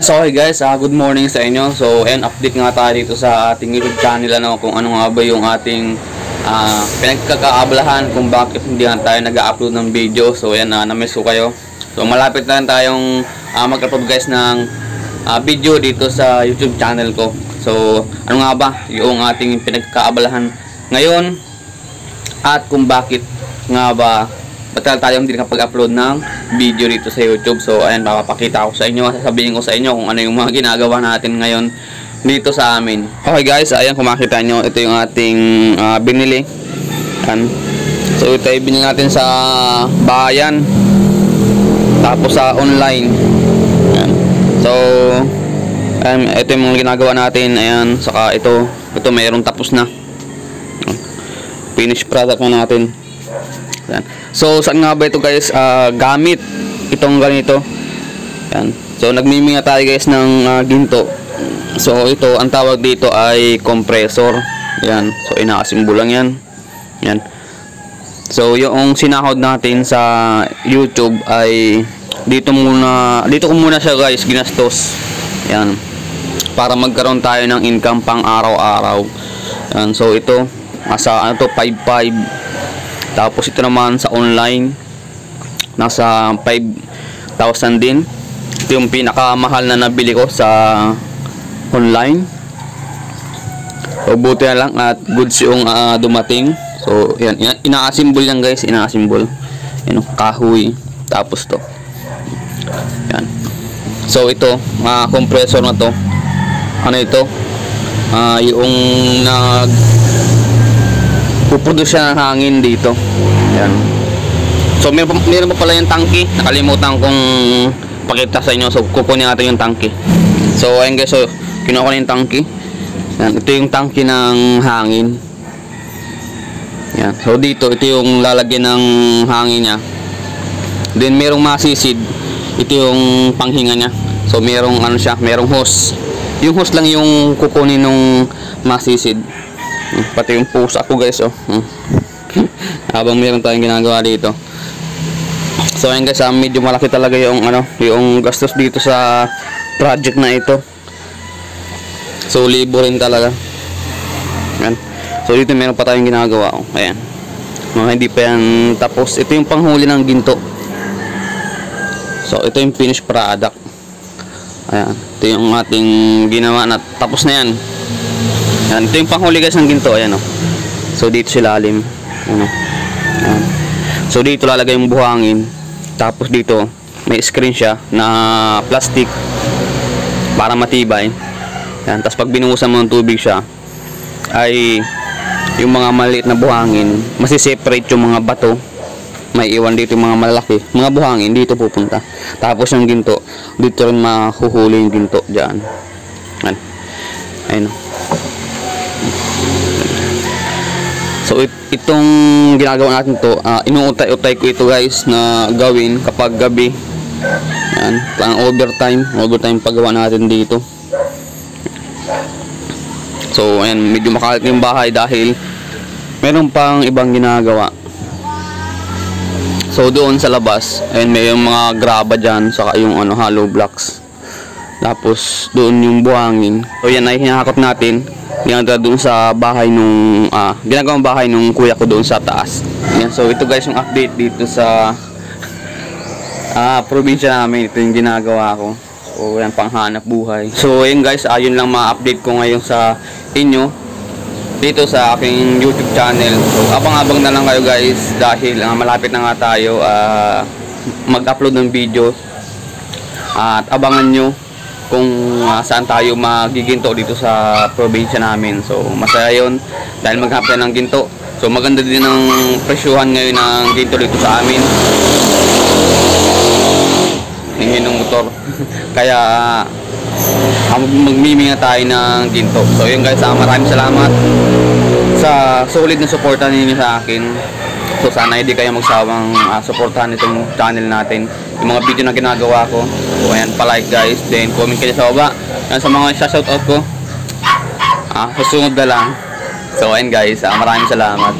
So hey guys, good morning sa inyo. So ayan, update nga tayo dito sa ating YouTube channel kung ano nga ba yung ating pinagkakaabalahan kung bakit hindi nga tayo nag-upload ng video. So ayan, na-miss ko kayo. So malapit na rin tayong mag-upload guys ng video dito sa YouTube channel ko. So ano nga ba yung ating pinagkakaabalahan ngayon at kung bakit nga ba batal tayo hindi nakapag-upload ng video dito sa YouTube. So ayan, papakita ko sa inyo, sasabihin ko sa inyo kung ano yung mga ginagawa natin ngayon dito sa amin. Okay guys, ayan, kung makita nyo, ito yung ating binili. Ayan. So ito ay binili natin sa bayan, tapos sa online. Ayan. So ayan, ito yung mga ginagawa natin. Ayan, saka ito mayroong tapos na. Finished product na natin. Yan. So saan nga ba ito guys gamit itong ganito? Yan. So nagmiminga tayo guys ng ginto. So ito ang tawag dito ay compressor. Yan. So inakasimbol lang yan. Yan. So yung sinahod natin sa YouTube ay dito ko muna siya guys ginastos. Yan. Para magkaroon tayo ng income pang araw-araw. Yan. So ito nasa 5.5. Tapos ito naman sa online nasa 5,000 din. Ito yung pinakamahal na nabili ko sa online. So buti na lang at goods yung dumating. So yan, ina-assemble yan guys, ina-assemble. Yan, kahoy. Tapos to. Yan. So ito, compressor na to. Ano ito? Yung puproduce siya ng hangin dito. Yan. So meron pa pala yung tangke. Nakalimutan kong pakita sa inyo. So kukunin natin yung tangke. So ayun guys, so kinuha ko na yung tangke. Yan. Ito yung tangke ng hangin. Yan. So dito, ito yung lalagyan ng hangin niya. Then merong masisid. Ito yung panghinga niya. So merong ano siya, merong hose. Yung hose lang yung kukunin ng masisid. Pati yung pusa ko guys, oh. Habang meron tayong ginagawa dito. So ayun guys, medyo malaki talaga yung yung gastos dito sa project na ito. So libo rin talaga. Ayan. So dito meron pa tayong ginagawa, oh. Ayan. Hindi pa yan tapos. Ito yung panghuli ng ginto. So ito yung finished product. Ayan. Ito yung ating ginawa na tapos na yan. Yan, ito yung panghuli guys ng ginto. Ayan, oh. So dito sa ilalim. Ayan. So dito lalagay yung buhangin. Tapos dito may screen siya na plastic para matibay. Yan. Tapos pag binuhusan mo ng tubig siya ay yung mga maliit na buhangin masiseparate yung mga bato. May iwan dito yung mga malalaki. Mga buhangin dito pupunta. Tapos yung ginto dito rin mahuhuli yung ginto dyan. Yan. Ayun. So itong ginagawa natin to, inuutay-utay ko ito guys na gawin kapag gabi. Yan, pang overtime paggawa natin dito. So ayan, medyo makalat yung bahay dahil meron pang ibang ginagawa. So doon sa labas, ayan, may yung mga graba dyan, saka yung hollow blocks. Tapos doon yung buhangin. So yan ay hinahakot natin. Ginagawa doon sa bahay nung ginagawang bahay nung kuya ko doon sa taas. Yan. So ito guys yung update dito sa probinsya namin. Ito yung ginagawa ko. So yan, panghanap buhay. So ayun guys, yun lang ma-update ko ngayon sa inyo dito sa aking YouTube channel. So abang-abang na lang kayo guys dahil malapit na nga tayo mag-upload ng video. At abangan nyo kung saan tayo magiginto dito sa probinsya namin. So masaya yun dahil maghanap tayo ng ginto. So maganda din ang presyuhan ngayon ng ginto dito sa amin. Hingin ng motor. Kaya magmiminga tayo ng ginto. So yun guys, maraming salamat sa solid na suporta ninyo sa akin. So sana hindi kayo magsawang suportahan itong channel natin, yung mga video na ginagawa ko. So ayan, palike guys, then comment kayo sa baba. Yan sa mga shoutout ko. Susunod na lang. So ayan guys, maraming salamat.